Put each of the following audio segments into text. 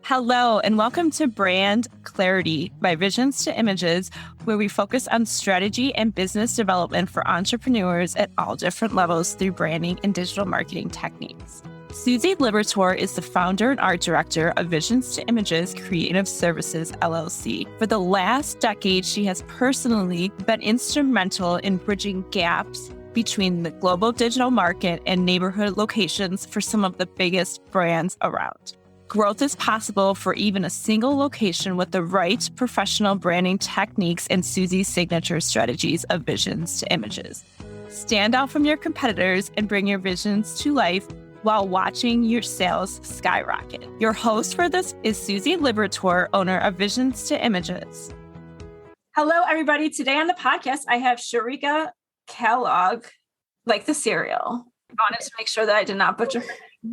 Hello, and welcome to Brand Clarity by Visions to Images, where we focus on strategy and business development for entrepreneurs at all different levels through branding and digital marketing techniques. Susie Liberatore is the founder and art director of Visions to Images Creative Services, LLC. For the last decade, she has personally been instrumental in bridging gaps between the global digital market and neighborhood locations for some of the biggest brands around. Growth is possible for even a single location with the right professional branding techniques and Susie's signature strategies of Visions to Images. Stand out from your competitors and bring your visions to life while watching your sales skyrocket. Your host for this is Susie Liberatore, owner of Visions to Images. Hello, everybody. Today on the podcast, I have Sharika Kellog, like the cereal. I wanted to make sure that I did not butcher.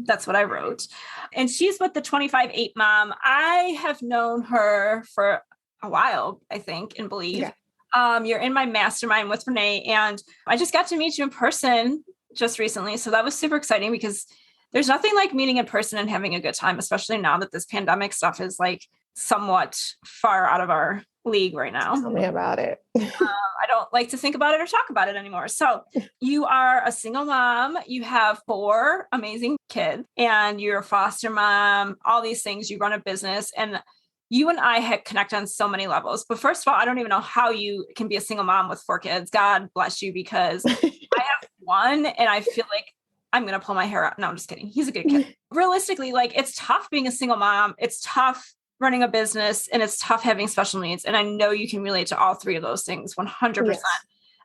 That's what I wrote. And she's with the 25-8 mom. I have known her for a while, I think, and believe. Yeah. You're in my mastermind with Renee, and I just got to meet you in person just recently. So that was super exciting because there's nothing like meeting in person and having a good time, especially now that this pandemic stuff is like somewhat far out of our league right now. Tell me about it. I don't like to think about it or talk about it anymore. So you are a single mom. You have 4 amazing kids and you're a foster mom, all these things. You run a business, and you and I had connect on so many levels. But first of all, I don't even know how you can be a single mom with 4 kids. God bless you, because I have 1 and I feel like I'm going to pull my hair out. No, I'm just kidding. He's a good kid. Realistically, like, it's tough being a single mom. It's tough running a business, and it's tough having special needs. And I know you can relate to all 3 of those things 100%. Yes.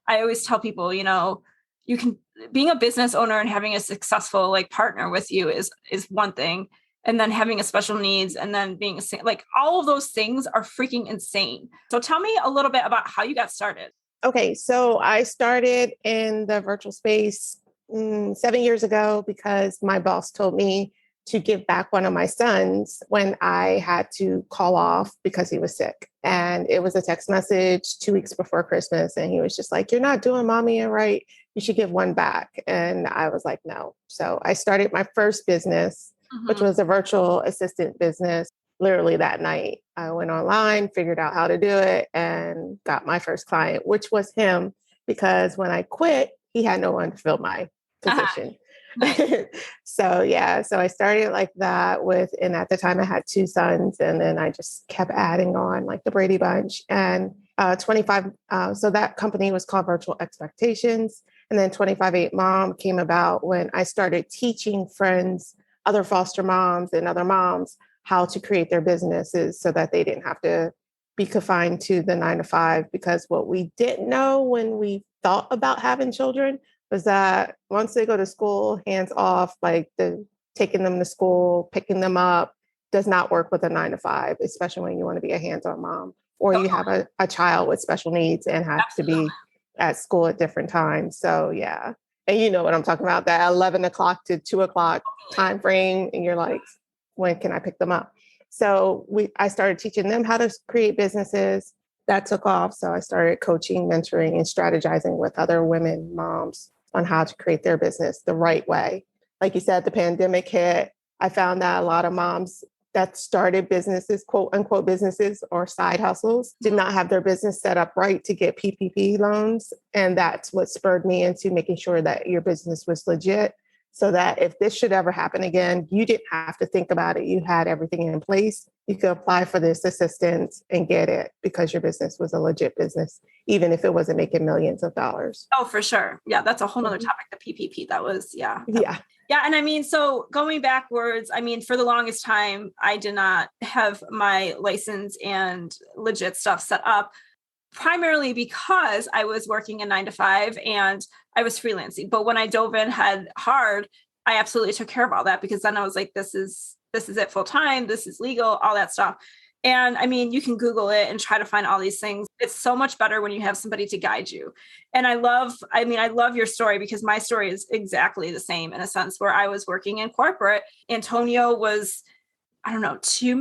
I always tell people, you can, being a business owner and having a successful partner with you is one thing. And then having a special needs and then being all of those things are freaking insane. So tell me a little bit about how you got started. Okay. So I started in the virtual space 7 years ago because my boss told me to give back one of my sons when I had to call off because he was sick. And it was a text message 2 weeks before Christmas. And he was just like, "You're not doing mommy right. You should give one back." And I was like, no. So I started my first business, which was a virtual assistant business. Literally that night, I went online, figured out how to do it, and got my first client, which was him, because when I quit, he had no one to fill my position. So I started like that and at the time I had 2 sons, and then I just kept adding on like the Brady Bunch, and 25. So that company was called Virtual Expectations. And then 25-8 Mom came about when I started teaching friends, other foster moms and other moms, how to create their businesses so that they didn't have to be confined to the 9 to 5. Because what we didn't know when we thought about having children was that once they go to school, hands off, taking them to school, picking them up, does not work with a 9 to 5, especially when you want to be a hands-on mom, or you have a child with special needs and have Absolutely. To be at school at different times. So yeah. And you know what I'm talking about, that 11 o'clock to 2 o'clock time frame. And you're like, when can I pick them up? So I started teaching them how to create businesses. That took off. So I started coaching, mentoring, and strategizing with other women, moms, on how to create their business the right way. Like you said, the pandemic hit. I found that a lot of moms that started businesses, quote unquote businesses or side hustles, did not have their business set up right to get PPP loans. And that's what spurred me into making sure that your business was legit, so that if this should ever happen again, you didn't have to think about it. You had everything in place. You could apply for this assistance and get it because your business was a legit business, even if it wasn't making millions of dollars. Oh, for sure. Yeah, that's a whole nother topic, the PPP. That was, yeah. Yeah. And I mean, so going backwards, I mean, for the longest time, I did not have my license and legit stuff set up, primarily because I was working a 9 to 5 and I was freelancing. But when I dove in head hard, I absolutely took care of all that, because then I was like, this is it full time. This is legal, all that stuff. And I mean, you can Google it and try to find all these things. It's so much better when you have somebody to guide you. And I love your story, because my story is exactly the same, in a sense, where I was working in corporate. Antonio was, I don't know, 2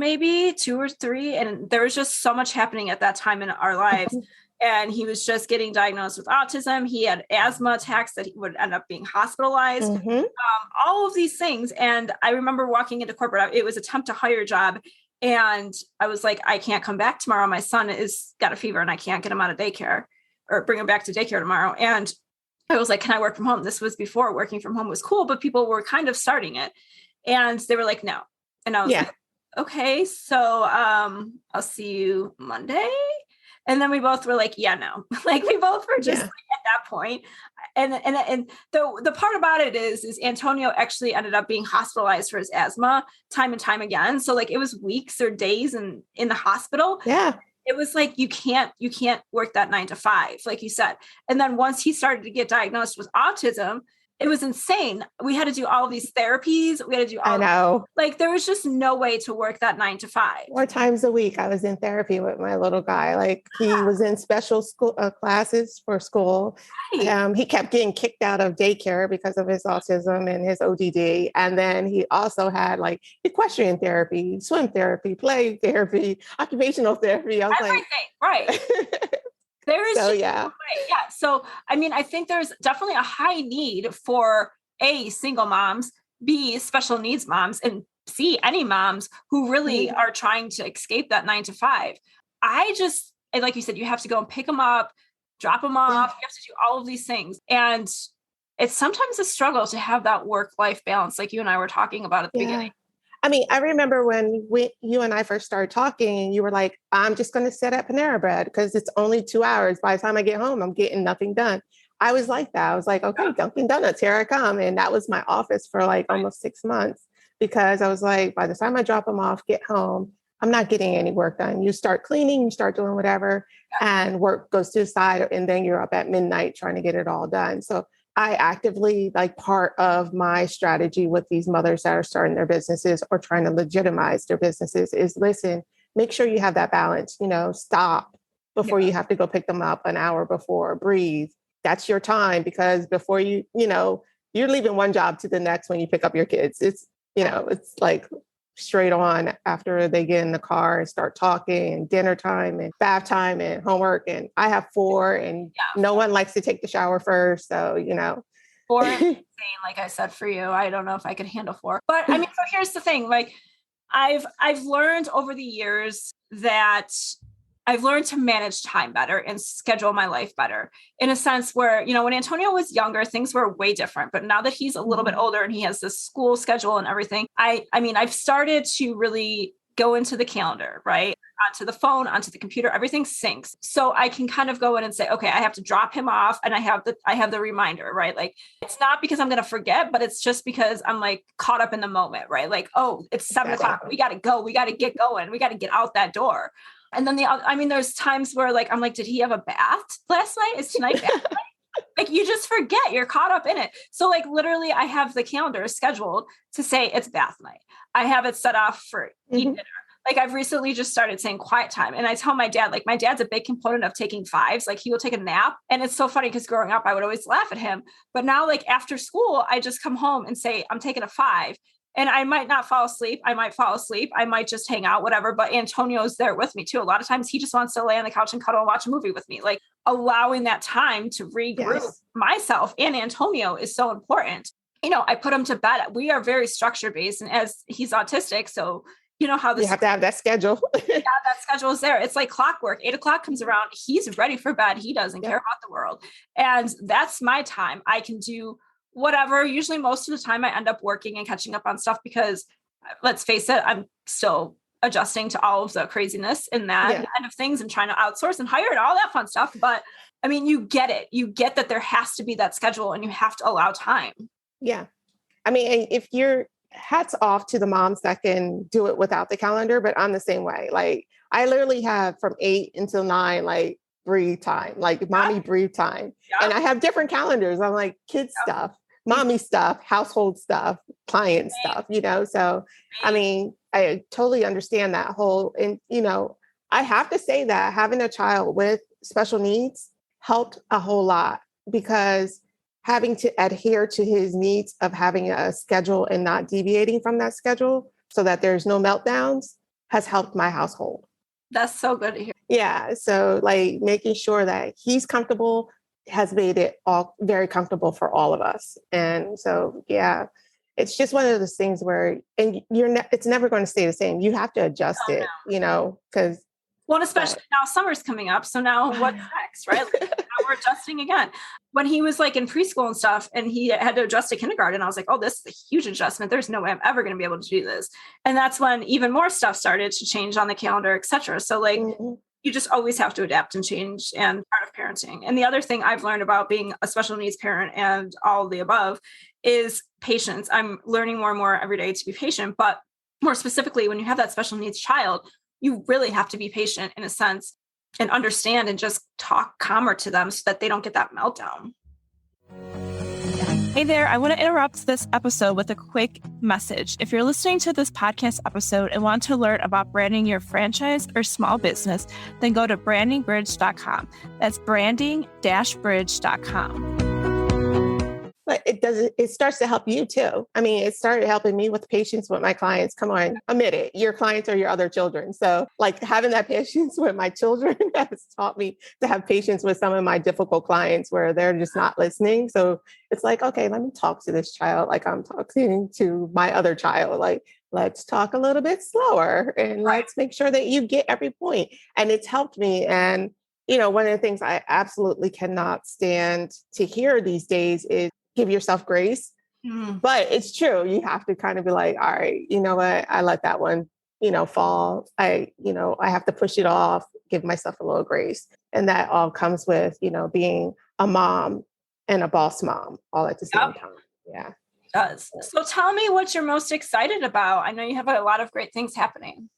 or 3. And there was just so much happening at that time in our lives. And he was just getting diagnosed with autism. He had asthma attacks that he would end up being hospitalized, all of these things. And I remember walking into corporate, it was a temp to hire job. And I was like, I can't come back tomorrow. My son is got a fever and I can't get him out of daycare or bring him back to daycare tomorrow. And I was like, can I work from home? This was before working from home was cool, but people were kind of starting it. And they were like, no. And I was like, okay, so I'll see you Monday. And then we both were like, yeah, no. Like we both were just like, at that point. And the part about it is Antonio actually ended up being hospitalized for his asthma time and time again. So like it was weeks or days in the hospital. Yeah. It was like, you can't work that 9 to 5, like you said. And then once he started to get diagnosed with autism, it was insane. We had to do all of these therapies. We had to do all I know. Like there was just no way to work that 9 to 5. 4 times a week I was in therapy with my little guy. Like he was in special school classes for school. Right. He kept getting kicked out of daycare because of his autism and his ODD. And then he also had like equestrian therapy, swim therapy, play therapy, occupational therapy. I was everything, right. There is so, yeah. So, I mean, I think there's definitely a high need for A, single moms, B, special needs moms, and C, any moms who really are trying to escape that 9 to 5. And like you said, you have to go and pick them up, drop them off. You have to do all of these things. And it's sometimes a struggle to have that work-life balance, like you and I were talking about at the beginning. I mean, I remember when you and I first started talking and you were like, I'm just going to sit at Panera Bread because it's only 2 hours. By the time I get home, I'm getting nothing done. I was like that. I was like, okay, Dunkin' Donuts, here I come. And that was my office for like almost 6 months because I was like, by the time I drop them off, get home, I'm not getting any work done. You start cleaning, you start doing whatever, and work goes to the side. And then you're up at midnight trying to get it all done. So I actively, like, part of my strategy with these mothers that are starting their businesses or trying to legitimize their businesses is listen, make sure you have that balance, stop before you have to go pick them up an hour before, breathe. That's your time because before you're leaving one job to the next when you pick up your kids. It's like straight on after they get in the car and start talking and dinner time and bath time and homework. And I have 4 and no one likes to take the shower first. So, 4 is insane, like I said, for you. I don't know if I could handle 4. But I mean, so here's the thing. Like I've learned over the years that I've learned to manage time better and schedule my life better in a sense where, when Antonio was younger, things were way different. But now that he's a little bit older and he has this school schedule and everything, I mean, I've started to really go into the calendar, right? Onto the phone, onto the computer, everything syncs. So I can kind of go in and say, okay, I have to drop him off and I have the reminder, right? Like it's not because I'm going to forget, but it's just because I'm like caught up in the moment, right? Like, oh, it's 7 o'clock. We got to go. We got to get going. We got to get out that door. And then there's times where like, I'm like, did he have a bath last night? Is tonight bath night? Like you just forget, you're caught up in it. So like literally I have the calendar scheduled to say it's bath night. I have it set off for eat dinner. Like I've recently just started saying quiet time. And I tell my dad, like my dad's a big component of taking 5s. Like he will take a nap. And it's so funny because growing up, I would always laugh at him. But now like after school, I just come home and say, I'm taking a 5. And I might not fall asleep. I might fall asleep. I might just hang out, whatever. But Antonio's there with me too. A lot of times he just wants to lay on the couch and cuddle and watch a movie with me. Like allowing that time to regroup myself and Antonio is so important. I put him to bed. We are very structure based. And as he's autistic, so you know how this you have to have that schedule. That schedule is there. It's like clockwork. 8 o'clock comes around. He's ready for bed. He doesn't care about the world. And that's my time. I can do whatever. Usually most of the time I end up working and catching up on stuff because let's face it, I'm still adjusting to all of the craziness in that end of things and trying to outsource and hire and all that fun stuff. But I mean, you get it. You get that there has to be that schedule and you have to allow time. Yeah. I mean, if you're hats off to the moms that can do it without the calendar, but I'm the same way. Like I literally have from 8 until 9, like breathe time, like mommy breathe time. And I have different calendars. I'm like kids stuff, mommy stuff, household stuff, client stuff, So, I mean, I totally understand that whole, and, I have to say that having a child with special needs helped a whole lot because having to adhere to his needs of having a schedule and not deviating from that schedule so that there's no meltdowns has helped my household. That's so good to hear. Yeah. So like making sure that he's comfortable has made it all very comfortable for all of us. And so, yeah. it's just one of those things where, and it's never going to stay the same. You have to adjust it, because. Well, especially now summer's coming up. So now what's next, right? Like, now we're adjusting again. When he was like in preschool and stuff and he had to adjust to kindergarten, I was like, oh, this is a huge adjustment. There's no way I'm ever going to be able to do this. And that's when even more stuff started to change on the calendar, et cetera. So like, you just always have to adapt and change, and part of parenting. And the other thing I've learned about being a special needs parent and all of the above is patience. I'm learning more and more every day to be patient, but more specifically, when you have that special needs child, you really have to be patient in a sense and understand and just talk calmer to them so that they don't get that meltdown. Hey there, I want to interrupt this episode with a quick message. If you're listening to this podcast episode and want to learn about branding your franchise or small business, then go to brandingbridge.com. That's branding-bridge.com. But it starts to help you too. I mean, it started helping me with patience with my clients. Come on, admit it. Your clients are your other children. So like having that patience with my children has taught me to have patience with some of my difficult clients where they're just not listening. So it's like, okay, let me talk to this child like I'm talking to my other child. Like, let's talk a little bit slower and let's make sure that you get every point. And it's helped me. And, one of the things I absolutely cannot stand to hear these days is give yourself grace. But it's true. You have to kind of be like, all right, you know what? I let that one, fall. I have to push it off, give myself a little grace. And that all comes with, being a mom and a boss mom all at the same time. Yeah. It does. So tell me what you're most excited about. I know you have a lot of great things happening.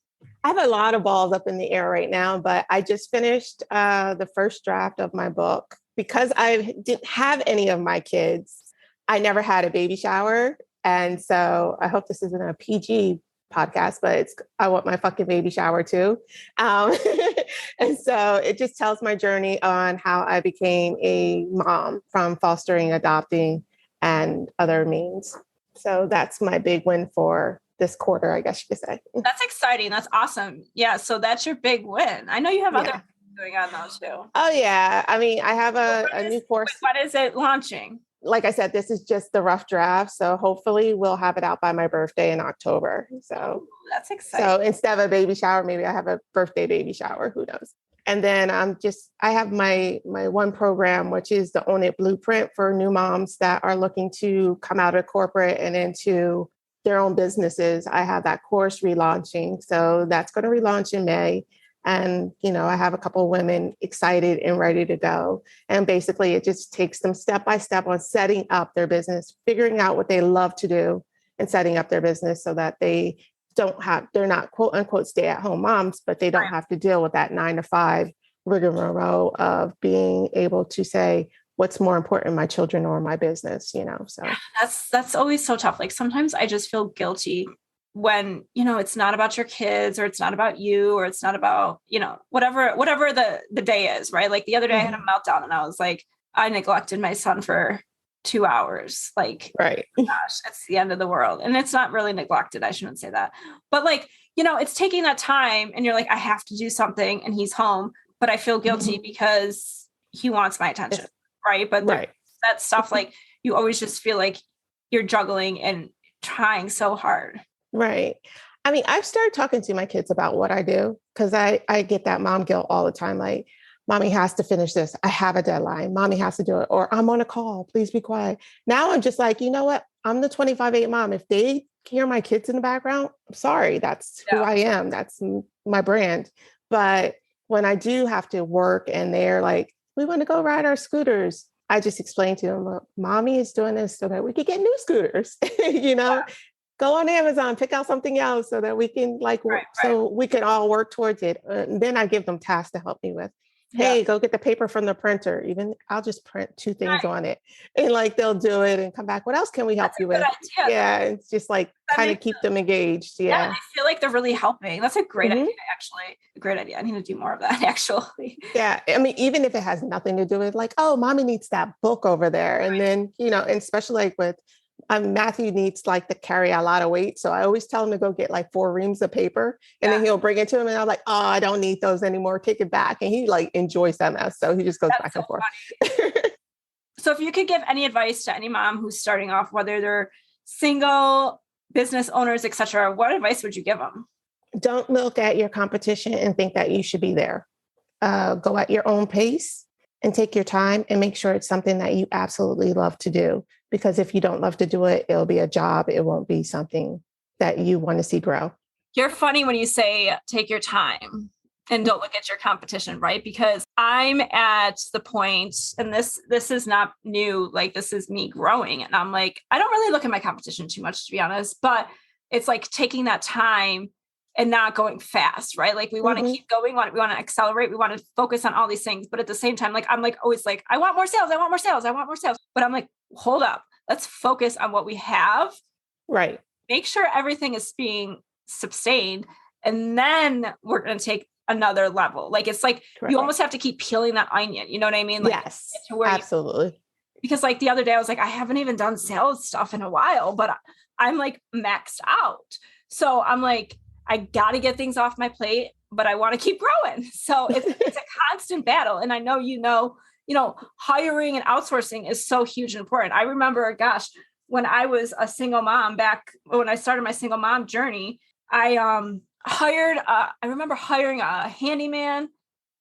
I have a lot of balls up in the air right now, but I just finished the first draft of my book. Because I didn't have any of my kids, I never had a baby shower. And so I hope this isn't a PG podcast, but I want my fucking baby shower too. And so it just tells my journey on how I became a mom from fostering, adopting, and other means. So that's my big win for this quarter, I guess you could say. That's exciting. That's awesome. Yeah. So that's your big win. I know you have other going on those too. Oh yeah. I mean, I have a new course. When is it launching? Like I said, this is just the rough draft. So hopefully we'll have it out by my birthday in October. So that's exciting. So instead of a baby shower, maybe I have a birthday baby shower. Who knows? And then I have my one program, which is the Own It Blueprint for new moms that are looking to come out of corporate and into their own businesses. I have that course relaunching. So that's going to relaunch in May. And, I have a couple of women excited and ready to go. And basically it just takes them step by step on setting up their business, figuring out what they love to do and setting up their business so that they're not quote unquote stay at home moms, but they don't have to deal with that 9 to 5 rigmarole of being able to say, what's more important, my children or my business, so. That's always so tough. Like sometimes I just feel guilty when, it's not about your kids or it's not about you or it's not about, whatever the day is, right? Like the other day I had a meltdown and I was like, I neglected my son for 2 hours. Like, right. Gosh, it's the end of the world. And it's not really neglected. I shouldn't say that, but like, it's taking that time and you're like, I have to do something and he's home, but I feel guilty because he wants my attention. Right. But that stuff, like you always just feel like you're juggling and trying so hard. Right. I mean, I've started talking to my kids about what I do because I get that mom guilt all the time. Like, mommy has to finish this. I have a deadline. Mommy has to do it. Or I'm on a call. Please be quiet. Now I'm just like, you know what? I'm the 25/8 mom. If they hear my kids in the background, I'm sorry. That's who I am. That's my brand. But when I do have to work and they're like, we want to go ride our scooters, I just explain to them, look, mommy is doing this so that we could get new scooters, Go on Amazon, pick out something else so that we can so we can all work towards it. And then I give them tasks to help me with. Hey, go get the paper from the printer. Even I'll just print 2 things on it and they'll do it and come back. What else can we help you with? Idea. Yeah. It's just kind of keep them engaged. Yeah. I feel like they're really helping. That's a great idea, actually. A great idea. I need to do more of that actually. Yeah. I mean, even if it has nothing to do with mommy needs that book over there. And then, and especially with Matthew needs to carry a lot of weight. So I always tell him to go get 4 reams of paper and then he'll bring it to him. And I'm like, oh, I don't need those anymore. Take it back. And he enjoys that mess. So he just goes back and forth. So if you could give any advice to any mom who's starting off, whether they're single business owners, etc., what advice would you give them? Don't look at your competition and think that you should be there. Go at your own pace and take your time and make sure it's something that you absolutely love to do. Because if you don't love to do it, it'll be a job. It won't be something that you want to see grow. You're funny when you say take your time and don't look at your competition, right? Because I'm at the point, and this is not new, like this is me growing. And I'm like, I don't really look at my competition too much, to be honest, but it's like taking that time and not going fast, right? Like we want to keep going, we want to accelerate, we want to focus on all these things. But at the same time, like I'm like always like, I want more sales, I want more sales, I want more sales. But I'm like, hold up, let's focus on what we have. Right. Make sure everything is being sustained. And then we're going to take another level. Like it's like you almost have to keep peeling that onion. You know what I mean? Like, yes, absolutely. Because like the other day I was like, I haven't even done sales stuff in a while, but I'm like maxed out. So I'm like, I got to get things off my plate, but I want to keep growing. So it's a constant battle. And I know, hiring and outsourcing is so huge and important. I remember, gosh, when I was a single mom back when I started my single mom journey, I remember hiring a handyman,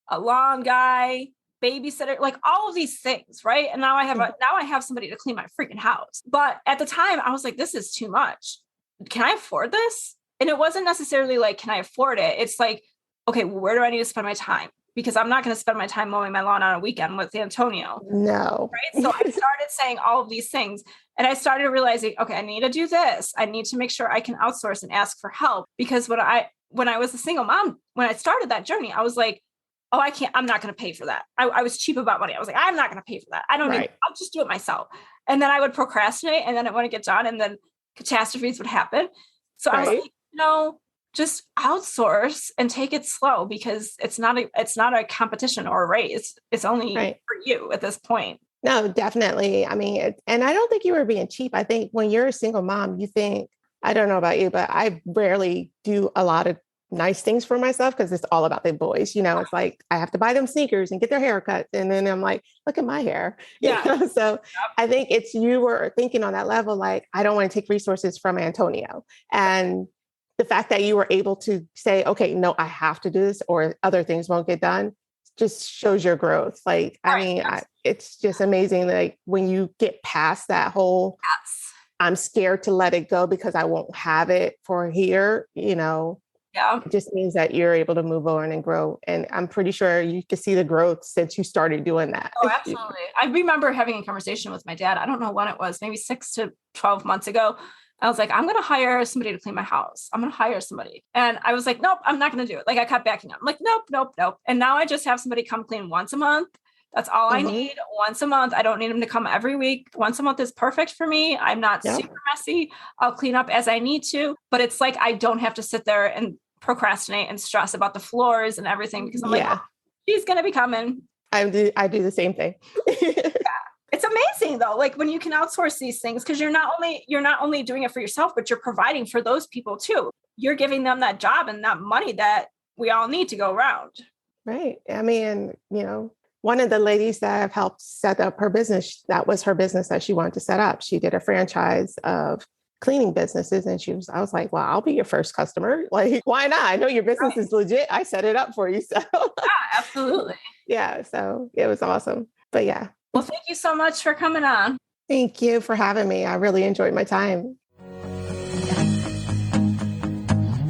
a lawn guy, babysitter, like all of these things. Right. And now I have somebody to clean my freaking house. But at the time I was like, this is too much. Can I afford this? And it wasn't necessarily like, can I afford it? It's like, okay, well, where do I need to spend my time? Because I'm not going to spend my time mowing my lawn on a weekend with Antonio. No. Right. So I started saying all of these things and I started realizing, okay, I need to do this. I need to make sure I can outsource and ask for help. Because when I was a single mom, when I started that journey, I was like, oh, I'm not going to pay for that. I was cheap about money. I was like, I'm not going to pay for that. I don't need, I'll just do it myself. And then I would procrastinate and then it wouldn't get done. And then catastrophes would happen. So I was like, just outsource and take it slow because it's not a competition or a race. It's only for you at this point. No, definitely. I mean, and I don't think you were being cheap. I think when you're a single mom, you think, I don't know about you, but I rarely do a lot of nice things for myself because it's all about the boys. It's like I have to buy them sneakers and get their haircuts. And then I'm like, look at my hair. So I think you were thinking on that level, like, I don't want to take resources from Antonio. And the fact that you were able to say, okay, no, I have to do this or other things won't get done just shows your growth. Like, it's just amazing. Like when you get past that whole, I'm scared to let it go because I won't have it for here, it just means that you're able to move on and grow. And I'm pretty sure you can see the growth since you started doing that. Oh, absolutely. I remember having a conversation with my dad. I don't know when it was, maybe 6 to 12 months ago. I was like, I'm going to hire somebody to clean my house. I'm going to hire somebody. And I was like, nope, I'm not going to do it. Like I kept backing up. I'm like, nope. And now I just have somebody come clean once a month. That's all I need. Once a month. I don't need them to come every week. Once a month is perfect for me. I'm not super messy. I'll clean up as I need to, but it's like, I don't have to sit there and procrastinate and stress about the floors and everything because I'm like, oh, she's going to be coming. I do the same thing. It's amazing though, like when you can outsource these things, because you're not only doing it for yourself, but you're providing for those people too. You're giving them that job and that money that we all need to go around. Right. I mean, one of the ladies that I've helped set up her business, that was her business that she wanted to set up. She did a franchise of cleaning businesses. And I was like, well, I'll be your first customer. Like, why not? I know your business is legit. I set it up for you. So absolutely. So it was awesome. But yeah. Well, thank you so much for coming on. Thank you for having me. I really enjoyed my time.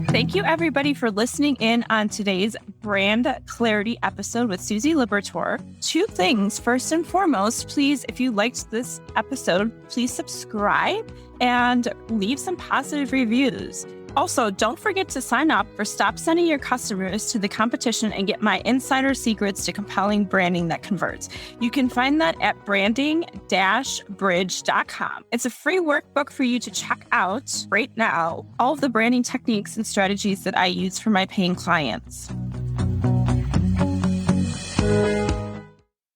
Thank you, everybody, for listening in on today's Brand Clarity episode with Susie Liberatore. 2 things. First and foremost, please, if you liked this episode, please subscribe and leave some positive reviews. Also, don't forget to sign up for Stop Sending Your Customers to the Competition and get my insider secrets to compelling branding that converts. You can find that at branding-bridge.com. It's a free workbook for you to check out right now. All of the branding techniques and strategies that I use for my paying clients.